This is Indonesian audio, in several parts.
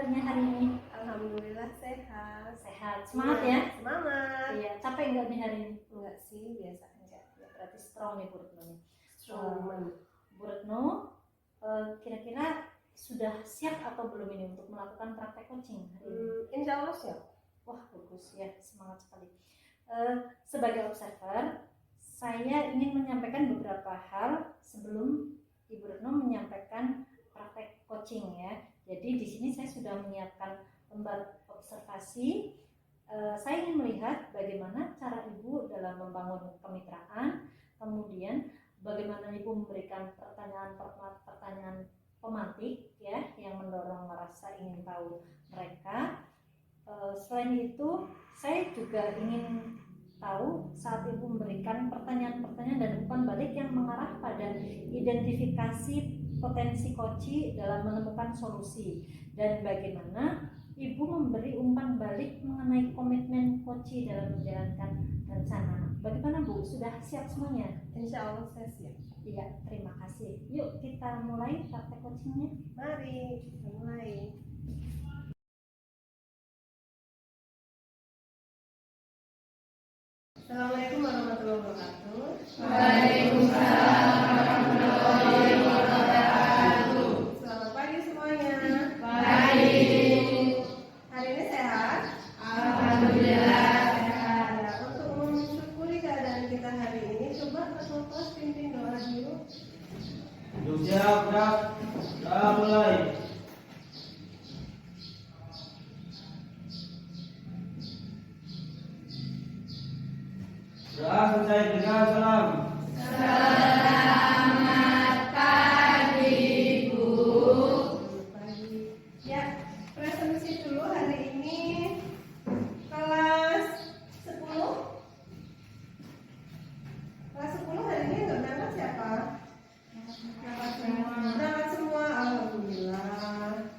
kabarnya hari ini? Alhamdulillah sehat. Sehat, semangat ya? Semangat. Iya, capek nggak nih hari ini? Enggak sih, biasa aja. Ya, berarti strong nih Bu Retno nih. Strong. Bu Retno, kira-kira sudah siap atau belum ini untuk melakukan praktek coaching hari ini? Insya Allah siap. Wah, bagus ya, semangat sekali. Sebagai observer, saya ingin menyampaikan beberapa hal sebelum Ibu Retno menyampaikan praktek coaching ya. Jadi di sini saya sudah menyiapkan lembar observasi. Saya ingin melihat bagaimana cara Ibu dalam membangun kemitraan, kemudian bagaimana Ibu memberikan pertanyaan pemantik ya yang mendorong rasa ingin tahu mereka. Selain itu, saya juga ingin tahu saat Ibu memberikan pertanyaan-pertanyaan dan umpan balik yang mengarah pada identifikasi potensi koci dalam menemukan solusi dan bagaimana Ibu memberi umpan balik mengenai komitmen koci dalam menjalankan rencana. Bagaimana Bu? Sudah siap semuanya? Insya Allah saya siap. Iya, terima kasih. Yuk kita mulai praktek coachingnya. Mari kita mulai. Assalamualaikum warahmatullahi wabarakatuh. Waalaikumsalam warahmatullahi wabarakatuh. Selamat pagi semuanya. Baik. Hari ini sehat? Alhamdulillah. Ya, untuk mensyukuri keadaan kita hari ini, coba kelas pimpin doa dulu. Siap, sudah mulai. Sudah selesai dengan salam. Selamat pagi, Bu. Pagi. Ya, presentasi dulu hari ini kelas 10. Kelas 10 hari ini nggak berangkat siapa? Berangkat semua, alhamdulillah.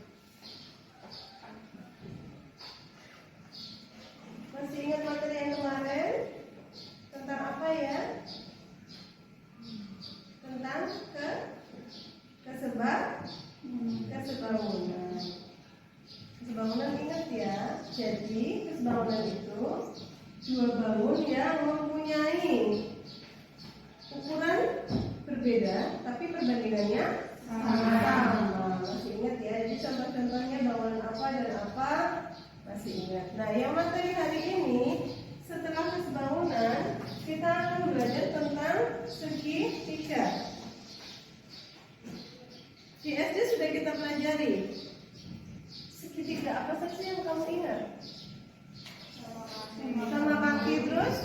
Masih ingat materi yang kemarin? Tentang apa ya? Tentang kesebangunan. Kesebangunan ingat ya. Jadi kesebangunan itu dua bangun yang mempunyai ukuran berbeda, tapi perbandingannya sama. Masih ingat ya? Jadi contoh-contohnya bangunan apa dan apa masih ingat. Nah, yang materi hari ini setelah kesebangunan kita akan belajar tentang segitiga. Di SD sudah kita pelajari segitiga apa saja yang kamu ingat? Sama kaki terus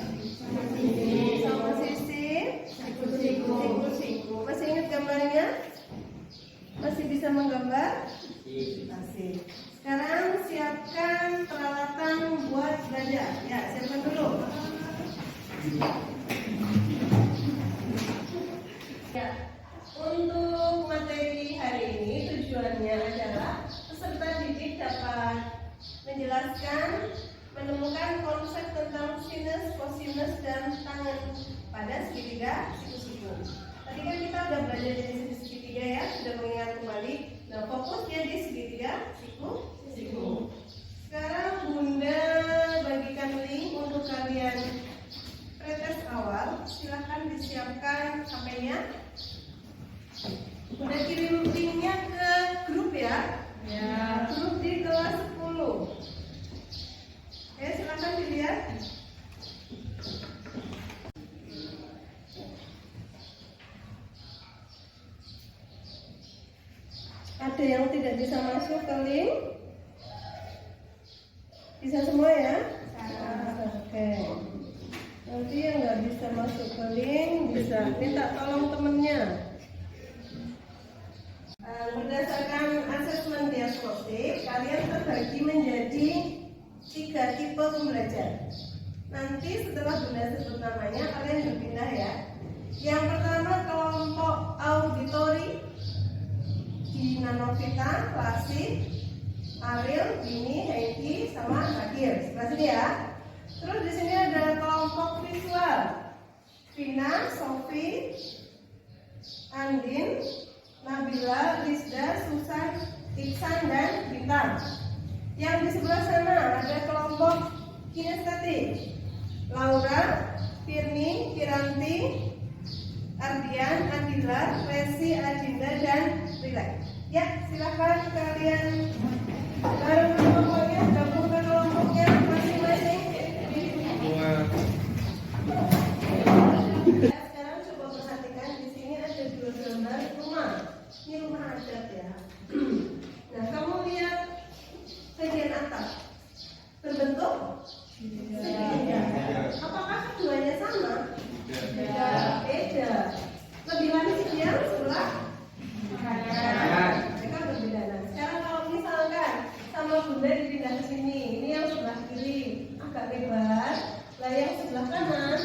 sama sisi siku. Masih ingat gambarnya? Masih bisa menggambar? Masih. Sekarang siapkan peralatan buat belajar. Ya, siapkan dulu. Ya, untuk materi hari ini tujuannya adalah peserta didik dapat menjelaskan, menemukan konsep tentang sinus, kosinus, dan tangan pada segitiga siku-siku. Tadi kan kita udah belajar dari segitiga ya, sudah mengingat kembali. Nah, fokusnya di segitiga siku. Sekarang Bunda bagikan link untuk kalian pretest awal. Silahkan disiapkan HP-nya. Bunda kirim linknya ke grup ya. Ya, grup di kelas 10. Oke, silahkan dilihat. Ada yang tidak bisa masuk ke link? Bisa semua ya? Oke. Nanti yang nggak bisa masuk ke link bisa minta tolong temennya. Berdasarkan asesmen diagnostik, kalian terbagi menjadi 3 tipe pembelajar. Nanti setelah Bunda sebut namanya, kalian berpindah ya. Yang pertama kelompok auditori. Nanovita, Klasik, Ariel, Bini, Heidi, sama Nadir. Sebelah sini ya. Terus di sini ada kelompok visual. Vina, Sofi, Andin, Nabila, Rizda, Susan, Iksan, dan Bintang. Yang di sebelah sana ada kelompok kinestetik. Laura, Firni, Kiranti, Ardian, Andila, Resi, Adinda, dan Rilek. Ya, silakan kalian bareng kelompoknya, gabung ke kelompoknya masing-masing. Ya, sekarang coba perhatikan di sini ada dua gambar rumah. Ini rumah adat ya. Nah, kamu lihat bagian atas berbentuk segitiga. Apakah keduanya sama? Beda. Lebih manis yang sebelah kanan. Mereka berbeda. Nah, sekarang kalau misalkan sama bunda dipindah ke sini, ini yang sebelah kiri agak lebar, lah yang sebelah kanan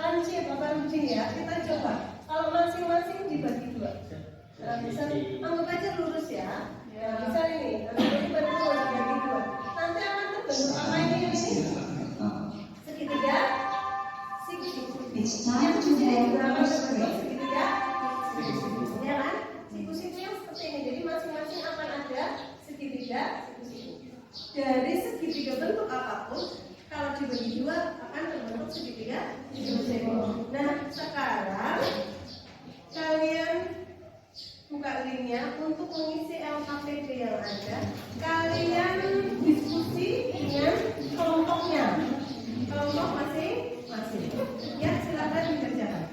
lancip apa runcing ya. Kita coba. Kalau masing-masing dibagi dua. Nah, misal anggap aja lurus ya. Nah, misal ini, anggap aja lurus dibagi dua. Nanti akan terbentuk apa ini? Segitiga. Yang di sini juga akan terbentuk segitiga. Ya kan? Siku-siku yang seperti ini. Jadi masing-masing akan ada segitiga. Dari segitiga bentuk apapun, kalau dibagi dua akan terbentuk segitiga. Nah, sekarang kalian buka linknya untuk mengisi LKPD yang ada. Kalian diskusi dengan kelompoknya, kelompok masing-masing. Ya, silakan dikerjakan.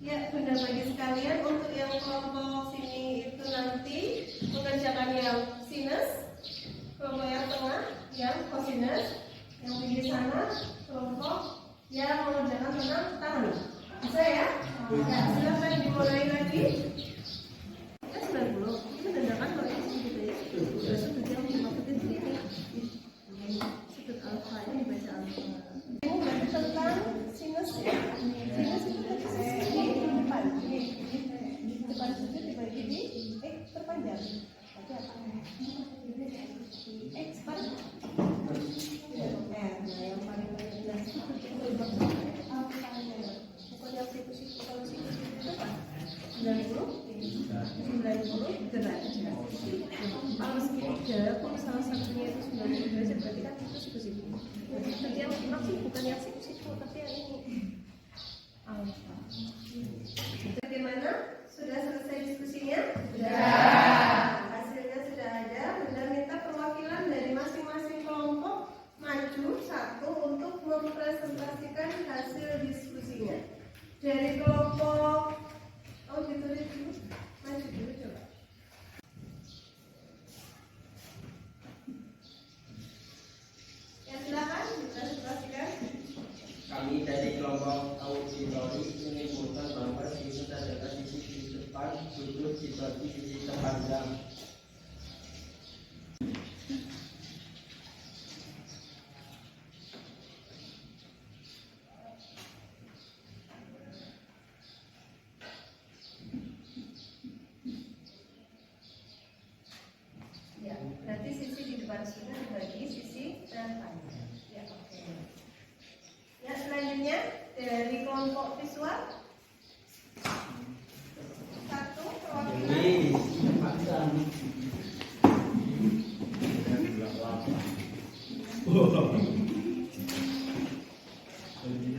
Ya, bunda bagi sekalian, untuk yang kelompok sini itu nanti mengerjakan yang sinus, kelompok yang tengah yang kosinus, yang pinggir sana kelompok yang mengerjakan tentang tangan. Bisa ya? Ya, silakan dimulai lagi. Kita 90, ini dadakan kalau ini segitu ya. Sudut yang dimaksudkan sendiri. Sudut alfa ini dibaca alfa. Ini berarti tentang sinus ya. Sinus itu tadi di depan. Di depan sudut dibagi di terpanjang. Berarti apa? X per R. Nah, yang paling banyak jelas itu alfa. Pokoknya siku-siku, kalau siku-siku itu apa? 90 derajat. Kalau segitiga, kalau salah satunya itu 90 derajat, berarti kan itu siku-siku. Berarti yang maksud bukan yang siku-siku, tapi yang ini alfa. Bagaimana? Sudah selesai diskusinya? Sudah. Hasilnya sudah ada. Sudah minta perwakilan dari masing-masing kelompok maju satu untuk mempresentasikan hasil diskusinya. Dari kelompok ditulis dulu, maju dulu coba. Ya silakan dipresentasikan. Kami dari kelompok auditori menyimpulkan bahwa sinus adalah sisi di depan sudut dibagi sisi terpanjang. Ya, berarti sisi di depan sini dibagi sisi terpanjang. Ya, oke. Ya, selanjutnya dari kelompok visual. Satu perwakilan.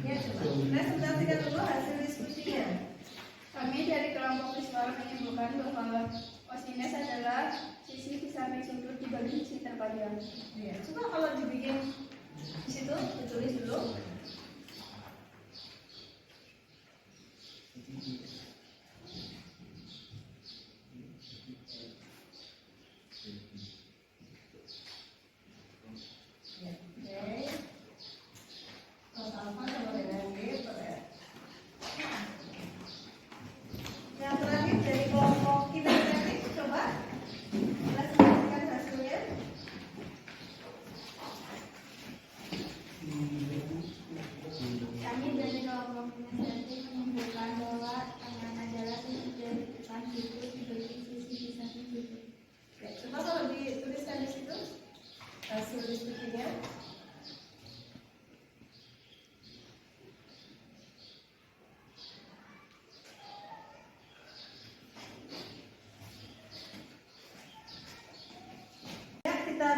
Ya, presentasikan dulu hasil diskusinya. Kami dari kelompok visual menyimpulkan bahwa kosinus adalah sisi di samping sudut dibagi sisi terpanjang. Ya, coba kalau dibikin di situ ditulis dulu. Ya, oke. Kalau alfa sama dengan B per R. Yang terakhir dari kelompok kinestetik, coba presentasikan hasilnya.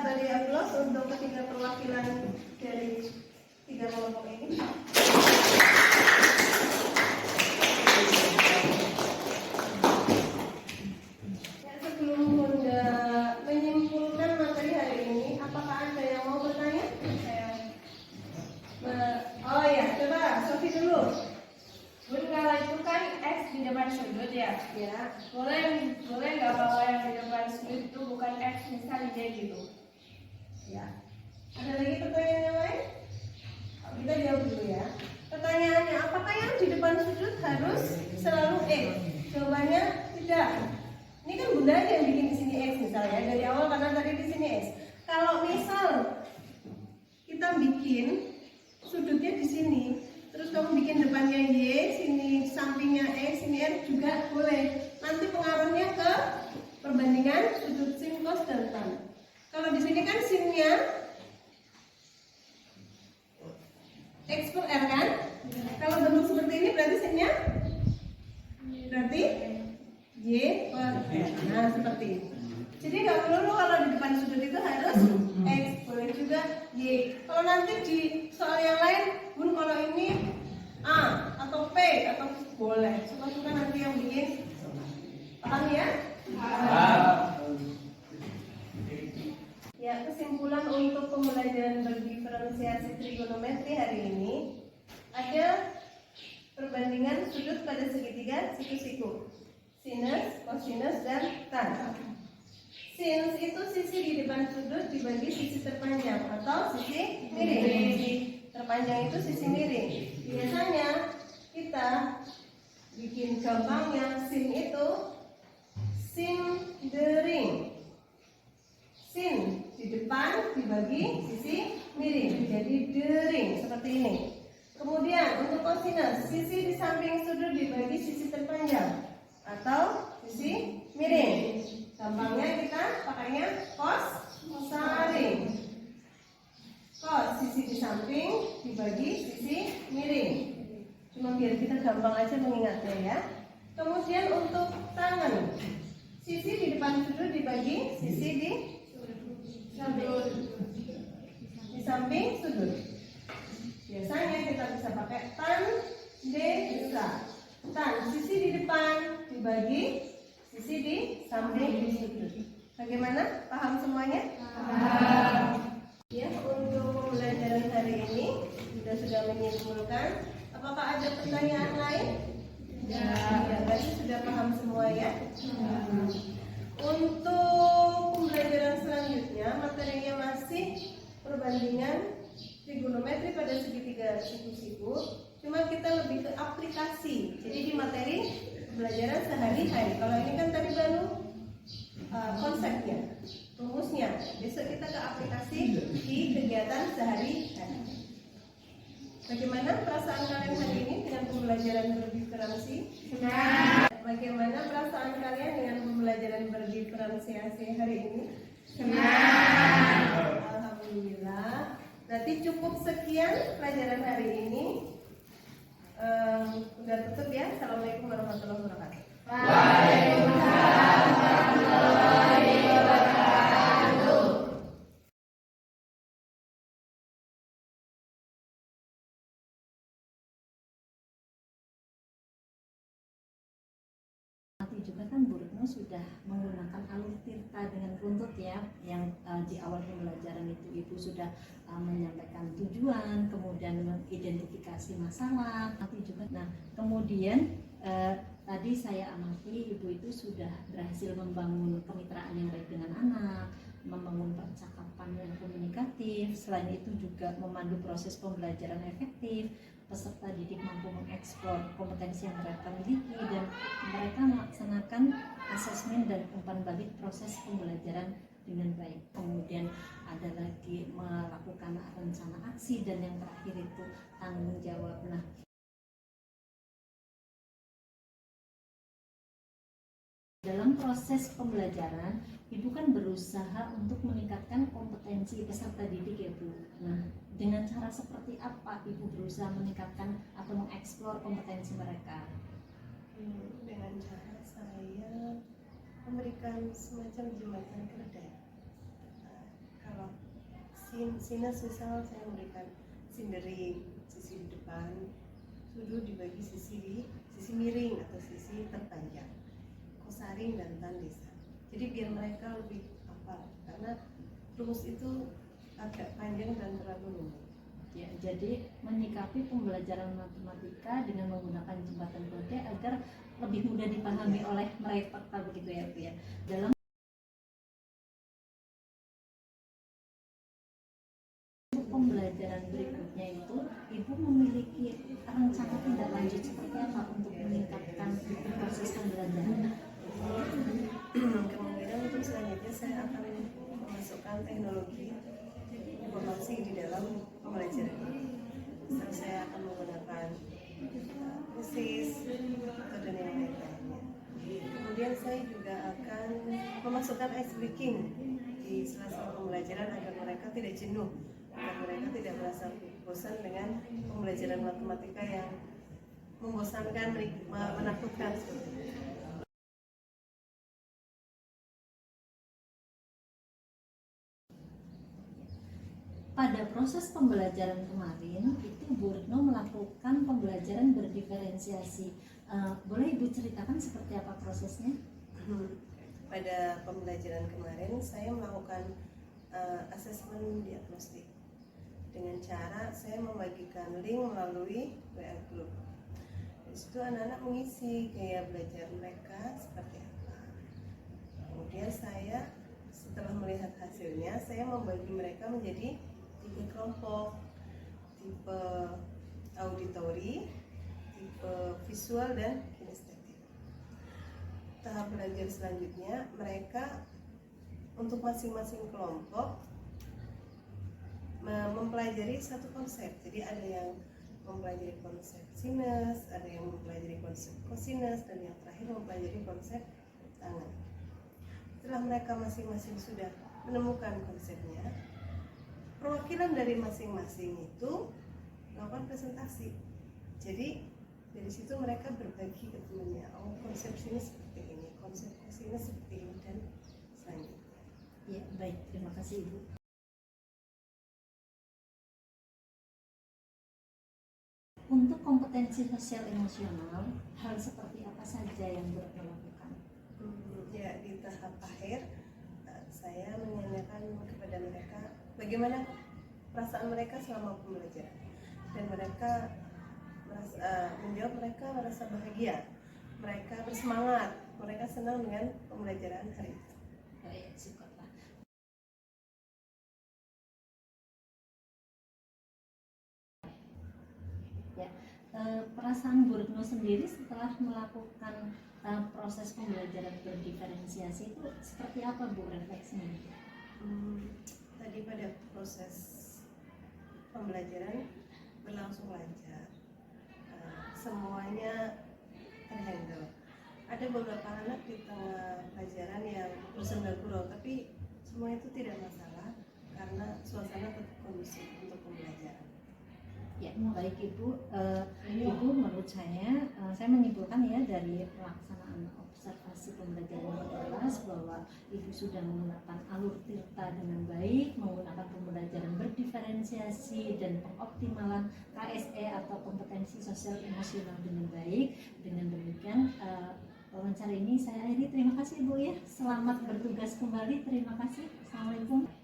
beri aplaus untuk ketiga perwakilan dari tiga kelompok ini. Ya, sebelum Bunda menyimpulkan materi hari ini, apakah ada yang mau bertanya? Oh ya, coba Sofi dulu. Bun, kalau itu kan X di depan sudut ya? Ya, Boleh nggak kalau yang di depan sudut itu bukan X, misalnya dia gitu? ya. Ada lagi pertanyaan yang lain? Kita jawab dulu ya. Pertanyaannya, apakah yang di depan sudut harus selalu X? Jawabannya tidak. Ini kan Bunda aja yang bikin di sini X misalnya dari awal karena tadi di sini X. Kalau misal kita bikin sudutnya di sini, terus kamu bikin depannya Y, sini sampingnya X, sini R juga boleh. Nanti pengaruhnya ke perbandingan sudut sin, cos, dan tan. Kalau di sini kan sinnya X per R kan? Kalau bentuk seperti ini berarti sinnya berarti Y per R. Nah seperti itu. Jadi nggak perlu kalau di depan sudut itu harus X, boleh juga Y. Kalau nanti di soal yang lain, Bun kalau ini A atau P atau boleh. Suka-suka nanti yang bikin. Paham ya? Ya, kesimpulan untuk pembelajaran berdiferensiasi trigonometri hari ini ada perbandingan sudut pada segitiga siku-siku, sinus, kosinus, dan tan. Sinus itu sisi di depan sudut dibagi sisi terpanjang atau sisi miring. Terpanjang itu sisi miring. Biasanya kita bikin gampangnya sin itu sindering. Sin di depan dibagi sisi miring, jadi dering seperti ini. Kemudian untuk kosinus, sisi di samping sudut dibagi sisi terpanjang atau sisi miring. Gampangnya kita pakainya cos saring. Cos sisi di samping dibagi sisi miring. Cuma biar kita gampang aja mengingatnya ya. Kemudian untuk tangan, sisi di depan sudut dibagi sisi di samping sudut. Biasanya kita bisa pakai tan desa. Tan sisi di depan dibagi sisi di samping sudut. Bagaimana? Paham semuanya? Paham. Ya, untuk pembelajaran hari ini kita sudah menyimpulkan. Apakah ada pertanyaan lain? Ya, berarti sudah paham semua ya. Untuk pembelajaran selanjutnya, materinya masih perbandingan trigonometri pada segitiga siku-siku. Cuma kita lebih ke aplikasi. Jadi di materi pembelajaran sehari-hari. Kalau ini kan tadi baru konsepnya, rumusnya. Besok kita ke aplikasi di kegiatan sehari-hari. Bagaimana perasaan kalian hari ini dengan pembelajaran berdiferensi? Senang. Bagaimana perasaan kalian dengan pembelajaran berdiferensiasi hari ini? Senang. Alhamdulillah. Berarti cukup sekian pelajaran hari ini. Udah tutup ya. Assalamualaikum warahmatullahi wabarakatuh. Waalaikumsalam warahmatullahi wabarakatuh. Nanti juga kan Bu Retno sudah menggunakan alur tirta dengan runtut ya, yang di awal pembelajaran itu Ibu sudah menyampaikan tujuan, kemudian mengidentifikasi masalah. Nanti juga, nah kemudian tadi saya amati Ibu itu sudah berhasil membangun kemitraan yang baik dengan anak, membangun percakapan yang komunikatif. Selain itu juga memandu proses pembelajaran efektif. Peserta didik mampu mengeksplor kompetensi yang mereka miliki dan mereka melaksanakan asesmen dan umpan balik proses pembelajaran dengan baik. Kemudian ada lagi melakukan rencana aksi dan yang terakhir itu tanggung jawab. Nah, dalam proses pembelajaran, Ibu kan berusaha untuk meningkatkan kompetensi peserta didik ya Bu. Nah, dengan cara seperti apa Ibu berusaha meningkatkan atau mengeksplor kompetensi mereka? Dengan cara saya memberikan semacam jembatan kerja. Kalau sinus misal saya memberikan sindering sisi depan, sudu dibagi sisi miring atau sisi terpanjang, kosaring dan tandesa. Jadi biar mereka lebih hafal, karena rumus itu agak panjang dan terlalu rumit. Ya, jadi menyikapi pembelajaran matematika dengan menggunakan jembatan kode agar lebih mudah dipahami oleh mereka, begitu ya Bu ya. Dalam pembelajaran berikutnya itu, Ibu memiliki rencana tindak lanjut seperti apa untuk meningkatkan proses pembelajaran? Kemungkinan untuk selanjutnya saya akan memasukkan teknologi informasi di dalam pembelajaran. Misal saya akan menggunakan quizzes atau dan yang lain-lainnya. Kemudian saya juga akan memasukkan ice breaking di sela-sela pembelajaran agar mereka tidak jenuh, agar mereka tidak merasa bosan dengan pembelajaran matematika yang membosankan, menakutkan seperti itu. Pada proses pembelajaran kemarin itu Bu Retno melakukan pembelajaran berdiferensiasi. Boleh Ibu ceritakan seperti apa prosesnya? Pada pembelajaran kemarin saya melakukan asesmen diagnostik dengan cara saya membagikan link melalui WA group. Di situ anak-anak mengisi gaya belajar mereka seperti apa. Kemudian saya setelah melihat hasilnya, saya membagi mereka menjadi 3 kelompok, tipe auditori, tipe visual, dan kinestetik. Tahap belajar selanjutnya, mereka untuk masing-masing kelompok mempelajari satu konsep. Jadi ada yang mempelajari konsep sinus, ada yang mempelajari konsep kosinus, dan yang terakhir mempelajari konsep tangan. Setelah mereka masing-masing sudah menemukan konsepnya, perwakilan dari masing-masing itu melakukan presentasi. Jadi dari situ mereka berbagi ke temannya, oh konsep sinus seperti ini, konsep kosinus seperti ini, dan selanjutnya. Ya, baik, terima kasih Ibu. Untuk kompetensi sosial emosional, hal seperti apa saja yang dilakukan? Ya, di tahap akhir saya menanyakan kepada mereka bagaimana perasaan mereka selama pembelajaran, dan mereka menjawab mereka merasa bahagia, mereka bersemangat, mereka senang dengan pembelajaran hari itu. Baik, syukurlah. Ya, perasaan Bu Retno sendiri setelah melakukan proses pembelajaran berdiferensiasi itu seperti apa Bu refleksinya? Tadi pada proses pembelajaran berlangsung lancar, semuanya terhandle. Ada beberapa anak di tengah pelajaran yang bersenda gurau, tapi semua itu tidak masalah karena suasana tetap kondusif untuk pembelajaran. Ya, baik Ibu. Ibu menurut saya menyimpulkan ya dari pelaksanaan observasi pembelajaran di kelas bahwa Ibu sudah menggunakan alur tirta dengan baik, menggunakan pembelajaran berdiferensiasi dan pengoptimalan KSE atau kompetensi sosial emosional dengan baik. Dengan demikian wawancara ini saya akhiri. Terima kasih Ibu ya. Selamat bertugas kembali. Terima kasih. Assalamualaikum.